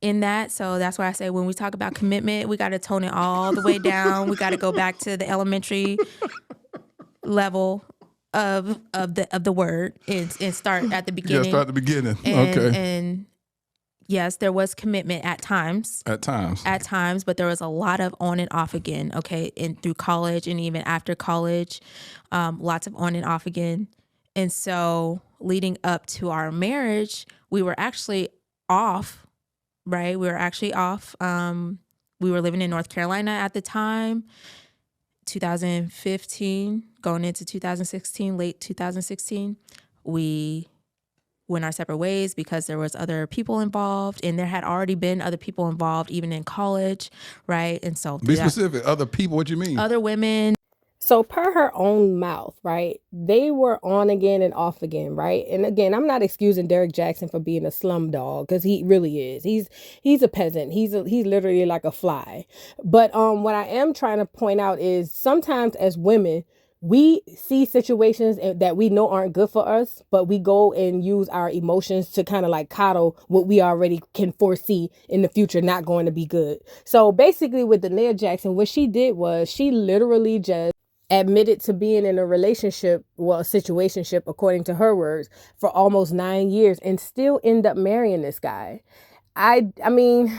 in that. So that's why I say when we talk about commitment, we got to tone it all the way down. We got to go back to the elementary level of the word and start at the beginning. Yeah, start at the beginning. And, Okay. And yes, there was commitment at times. At times, but there was a lot of on and off again. Okay, and through college and even after college, lots of on and off again. And so leading up to our marriage, we were actually off. Right, we were actually off. We were living in North Carolina at the time, 2015, going into 2016, late 2016. We went our separate ways because there was other people involved, and there had already been other people involved even in college, right? And so be specific. Other people, what you mean? Other women. So per her own mouth, right, they were on again and off again, right? And again, I'm not excusing Derek Jackson for being a slum dog, because he really is. He's a peasant. He's literally like a fly. But what I am trying to point out is sometimes as women, we see situations that we know aren't good for us, but we go and use our emotions to kind of like coddle what we already can foresee in the future not going to be good. So basically with Danae Jackson, what she did was she literally just admitted to being in a relationship, well, a situationship, according to her words, for almost 9 years and still end up marrying this guy. I mean,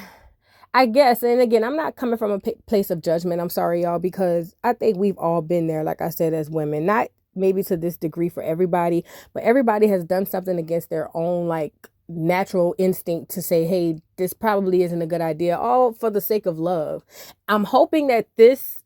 I guess, and again, I'm not coming from a place of judgment. I'm sorry, y'all, because I think we've all been there, like I said, as women. Not maybe to this degree for everybody, but everybody has done something against their own, like, natural instinct to say, hey, this probably isn't a good idea, all for the sake of love. I'm hoping that this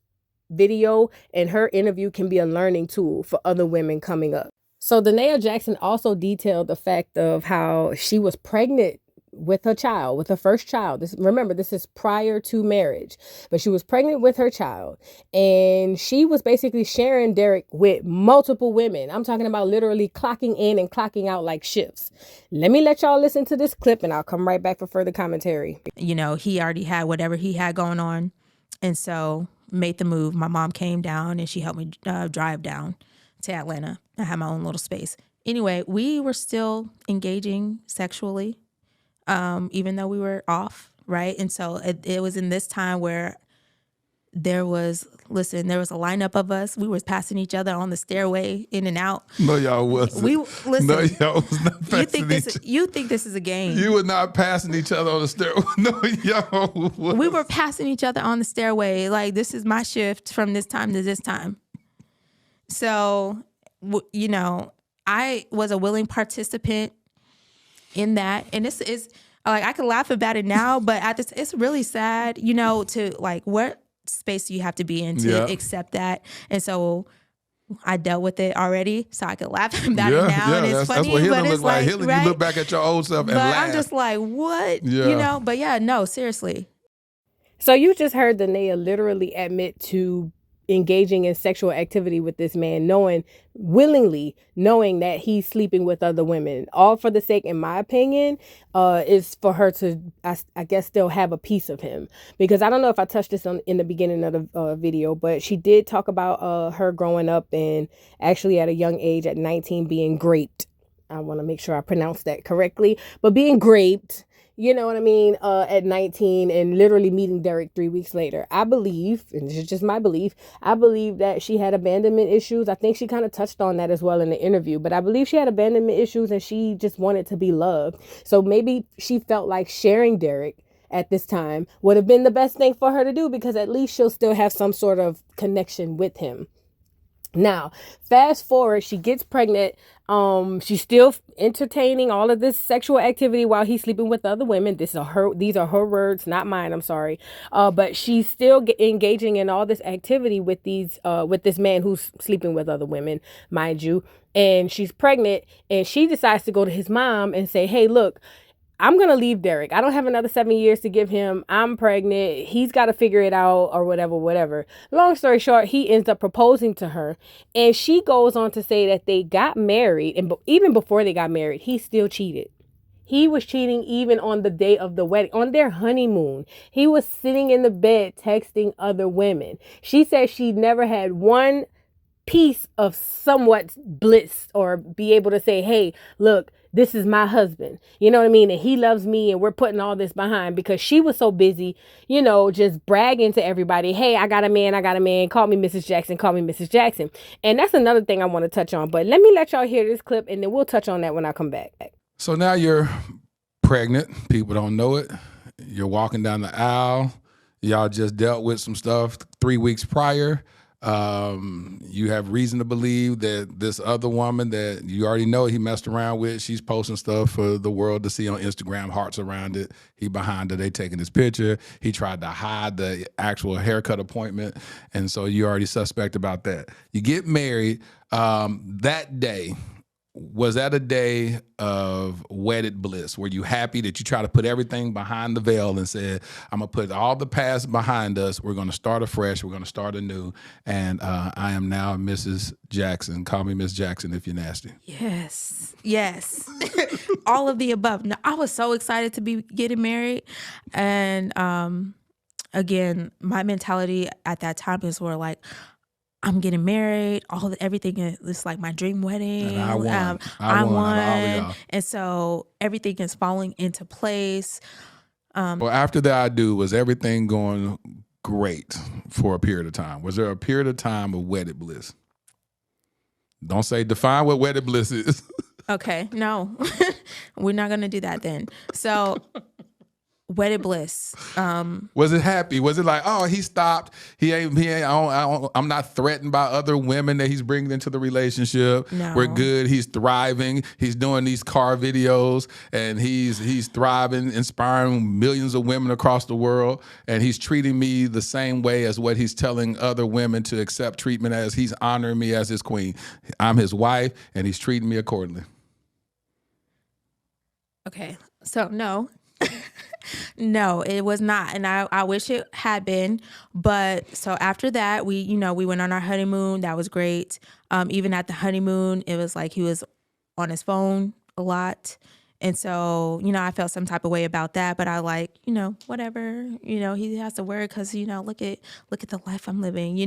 video and her interview can be a learning tool for other women coming up. So Danae Jackson also detailed the fact of how she was pregnant with her child, with her first child. Remember, this is prior to marriage, but she was pregnant with her child, and she was basically sharing Derek with multiple women. I'm talking about literally clocking in and clocking out like shifts. Let me let y'all listen to this clip, and I'll come right back for further commentary. You know, he already had whatever he had going on, and so made the move. My mom came down and she helped me drive down to Atlanta. I had my own little space. Anyway, we were still engaging sexually, even though we were off, right? And so it was in this time where there was a lineup of us. We were passing each other on the stairway in and out. No, y'all wasn't. No, y'all was not passing you think this is a game. You were not passing each other on the stairway. No, y'all was. We were passing each other on the stairway. Like, this is my shift from this time to this time. So, you know, I was a willing participant in that. And this is, like, I can laugh about it now, but it's really sad, you know, to, like, what space do you have to be in to accept that? And so I dealt with it already, so I could laugh about it now, and it's funny. That's what healing but looks like. Healing, right? You look back at your old self and laugh. I'm just like, what? Yeah. You know? But yeah, no, seriously. So you just heard Danae literally admit to engaging in sexual activity with this man, willingly knowing that he's sleeping with other women, all for the sake, in my opinion, is for her to, I guess, still have a piece of him. Because I don't know if I touched this in the beginning of the video, but she did talk about her growing up and actually at a young age, at 19, being raped. I want to make sure I pronounce that correctly, but being raped, you know what I mean, at 19, and literally meeting Derek 3 weeks later. I believe, and this is just my belief, I believe that she had abandonment issues. I think she kind of touched on that as well in the interview, but I believe she had abandonment issues and she just wanted to be loved. So maybe she felt like sharing Derek at this time would have been the best thing for her to do, because at least she'll still have some sort of connection with him. Now, fast forward, she gets pregnant. She's still entertaining all of this sexual activity while he's sleeping with other women. These are her words, not mine. I'm sorry. But she's still engaging in all this activity with this man who's sleeping with other women, mind you. And she's pregnant, and she decides to go to his mom and say, hey, look, I'm going to leave Derek. I don't have another 7 years to give him. I'm pregnant. He's got to figure it out, or whatever. Long story short, he ends up proposing to her. And she goes on to say that they got married. And even before they got married, he still cheated. He was cheating even on the day of the wedding, on their honeymoon. He was sitting in the bed texting other women. She said she never had one piece of somewhat bliss, or be able to say, hey, look, this is my husband. You know what I mean? And he loves me, and we're putting all this behind, because she was so busy, just bragging to everybody, hey, I got a man, call me Mrs. Jackson, call me Mrs. Jackson. And that's another thing I want to touch on. But let me let y'all hear this clip, and then we'll touch on that when I come back. So now you're pregnant. People don't know it. You're walking down the aisle. Y'all just dealt with some stuff 3 weeks prior. You have reason to believe that this other woman that you already know he messed around with, she's posting stuff for the world to see on Instagram, hearts around it. He behind her, they taking his picture. He tried to hide the actual haircut appointment. And so you already suspect about that. You get married that day. Was that a day of wedded bliss? Were you happy that you try to put everything behind the veil and said, I'm going to put all the past behind us. We're going to start afresh. We're going to start anew. And I am now Mrs. Jackson. Call me Miss Jackson if you're nasty. Yes. All of the above. No, I was so excited to be getting married. And again, my mentality at that time is where like, I'm getting married. Everything is like my dream wedding. And I won. I won out of all of won. y'all. And so everything is falling into place. Well, after that I do, was everything going great for a period of time? Was there a period of time of wedded bliss? Don't say define what wedded bliss is. Okay, no. We're not going to do that then. So wedded bliss. Was it happy? Was it like, oh, he stopped? I'm not threatened by other women that he's bringing into the relationship. No. We're good. He's thriving. He's doing these car videos, and he's thriving, inspiring millions of women across the world. And he's treating me the same way as what he's telling other women to accept treatment as. He's honoring me as his queen. I'm his wife, and he's treating me accordingly. Okay, so no. No, it was not. And I wish it had been. But so after that, we went on our honeymoon. That was great. Even at the honeymoon, it was like he was on his phone a lot. And so, I felt some type of way about that. But I whatever, he has to work because, look at the life I'm living,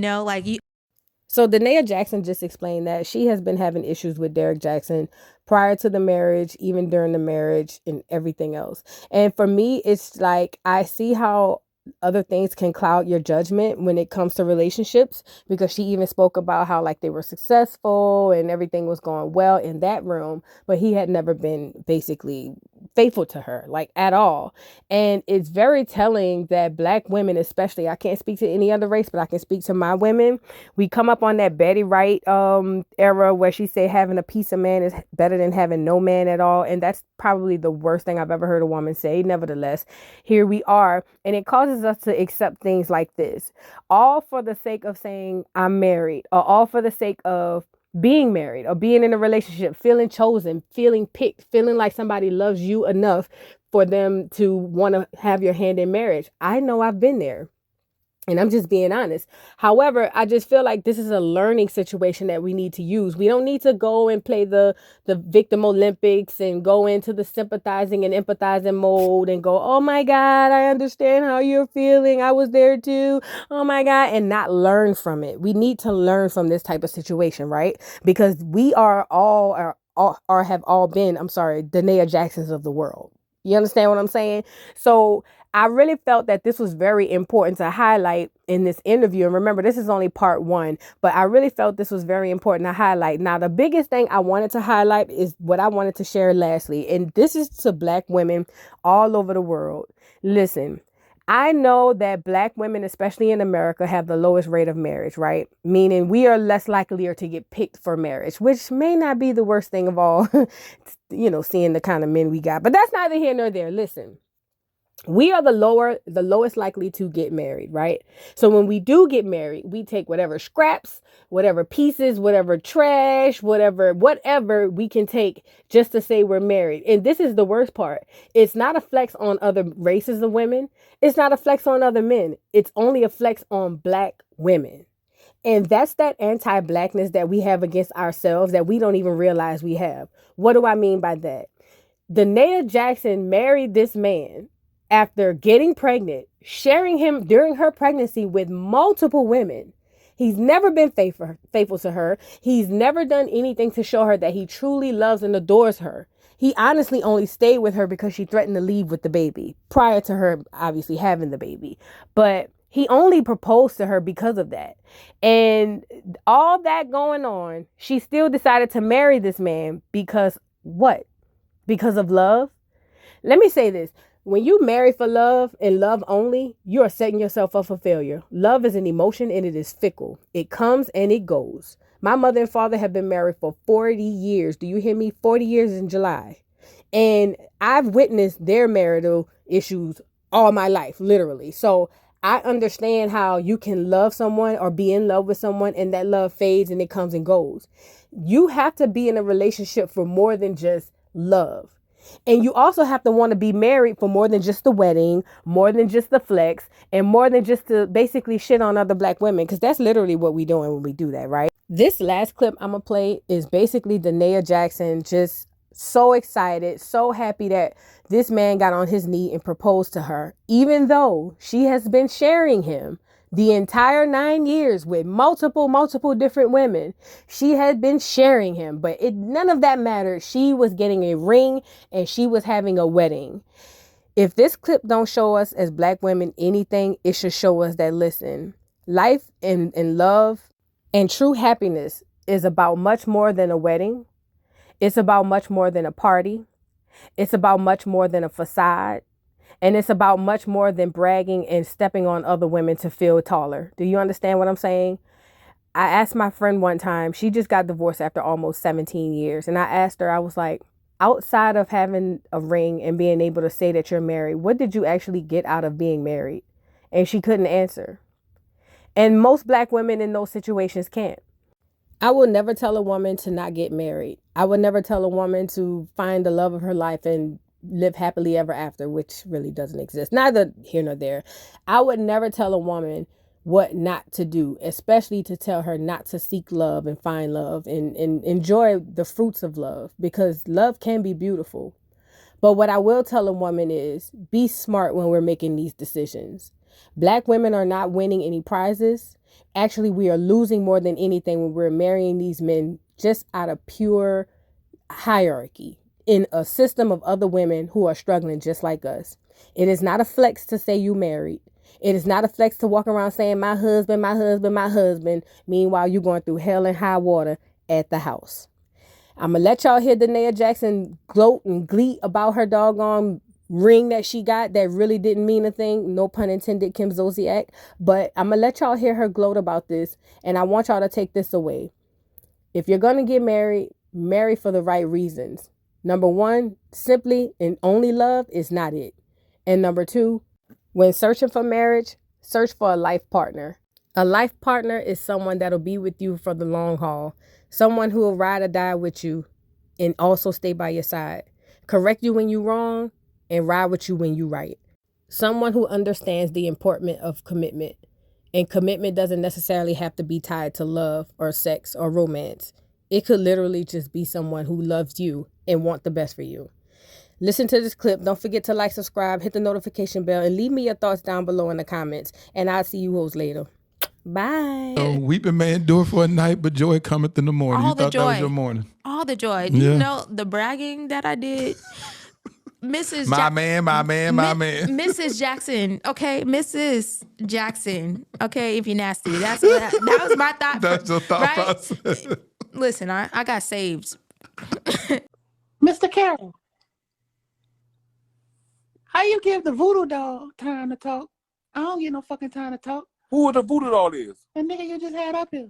So Danae Jackson just explained that she has been having issues with Derek Jackson prior to the marriage, even during the marriage, and everything else. And for me, it's like I see how other things can cloud your judgment when it comes to relationships, because she even spoke about how like they were successful and everything was going well in that room, but he had never been basically faithful to her, like at all. And it's very telling that Black women, especially, I can't speak to any other race, but I can speak to my women. We come up on that Betty Wright era where she said having a piece of man is better than having no man at all. And that's probably the worst thing I've ever heard a woman say. Nevertheless, here we are. And it causes us to accept things like this, all for the sake of saying I'm married, or all for the sake of being married or being in a relationship, feeling chosen, feeling picked, feeling like somebody loves you enough for them to want to have your hand in marriage. I know I've been there. And I'm just being honest. However, I just feel like this is a learning situation that we need to use. We don't need to go and play the victim Olympics and go into the sympathizing and empathizing mode and go, oh my God, I understand how you're feeling. I was there too. Oh my God. And not learn from it. We need to learn from this type of situation, right? Because we have all been, Danae Jacksons of the world. You understand what I'm saying? So I really felt that this was very important to highlight in this interview. And remember, this is only part one, but I really felt this was very important to highlight. Now, the biggest thing I wanted to highlight is what I wanted to share lastly. And this is to Black women all over the world. Listen, I know that Black women, especially in America, have the lowest rate of marriage, right? Meaning we are less likely to get picked for marriage, which may not be the worst thing of all, seeing the kind of men we got. But that's neither here nor there. Listen. We are the lowest likely to get married, right? So when we do get married, we take whatever scraps, whatever pieces, whatever trash, whatever we can take just to say we're married. And this is the worst part. It's not a flex on other races of women. It's not a flex on other men. It's only a flex on Black women. And that's that anti-Blackness that we have against ourselves that we don't even realize we have. What do I mean by that? Danae Jackson married this man after getting pregnant, sharing him during her pregnancy with multiple women. He's never been faithful to her. He's never done anything to show her that he truly loves and adores her. He honestly only stayed with her because she threatened to leave with the baby prior to her obviously having the baby. But he only proposed to her because of that. And all that going on, she still decided to marry this man because what? Because of love? Let me say this. When you marry for love and love only, you are setting yourself up for failure. Love is an emotion and it is fickle. It comes and it goes. My mother and father have been married for 40 years. Do you hear me? 40 years in July. And I've witnessed their marital issues all my life, literally. So I understand how you can love someone or be in love with someone and that love fades and it comes and goes. You have to be in a relationship for more than just love. And you also have to want to be married for more than just the wedding, more than just the flex, and more than just to basically shit on other black women. Because that's literally what we doing when we do that, right? This last clip I'm going to play is basically Danae Jackson just so excited, so happy that this man got on his knee and proposed to her, even though she has been sharing him the entire 9 years with multiple different women. She had been sharing him, but none of that mattered. She was getting a ring and she was having a wedding. If this clip don't show us as black women anything, it should show us that, listen, life and love and true happiness is about much more than a wedding. It's about much more than a party. It's about much more than a facade. And it's about much more than bragging and stepping on other women to feel taller. Do you understand what I'm saying? I asked my friend one time, she just got divorced after almost 17 years. And I asked her, I was like, outside of having a ring and being able to say that you're married, what did you actually get out of being married? And she couldn't answer. And most black women in those situations can't. I will never tell a woman to not get married. I would never tell a woman to find the love of her life and live happily ever after, which really doesn't exist. Neither here nor there. I would never tell a woman what not to do, especially to tell her not to seek love and find love and enjoy the fruits of love, because love can be beautiful. But what I will tell a woman is be smart when we're making these decisions. Black women are not winning any prizes. Actually, we are losing more than anything when we're marrying these men just out of pure hierarchy in a system of other women who are struggling just like us. It is not a flex to say you married. It is not a flex to walk around saying my husband, my husband, my husband. Meanwhile, you're going through hell and high water at the house. I'm going to let y'all hear Danae Jackson gloat and glee about her doggone ring that she got that really didn't mean a thing. No pun intended, Kim Zolciak. But I'm going to let y'all hear her gloat about this. And I want y'all to take this away. If you're going to get married, marry for the right reasons. Number one, simply and only love is not it. And number two, when searching for marriage, search for a life partner. A life partner is someone that'll be with you for the long haul. Someone who will ride or die with you and also stay by your side. Correct you when you're wrong and ride with you when you're right. Someone who understands the importance of commitment. And commitment doesn't necessarily have to be tied to love or sex or romance. It could literally just be someone who loves you and want the best for you. Listen to this clip. Don't forget to like, subscribe, hit the notification bell, and leave me your thoughts down below in the comments. And I'll see you hoes later. Bye. So weeping may endure for a night, but joy cometh in the morning. All You the thought that was joy. your morning. All the joy. Do Yeah. you know the bragging that I did? Mrs. My man. Mrs. Jackson. Okay, Mrs. Jackson. Okay, if you're nasty. That was my thought. That's your thought process. Listen, I got saved. Mr. Carroll, how you give the voodoo doll time to talk? I don't get no fucking time to talk. Who the voodoo doll is? The nigga you just had up here.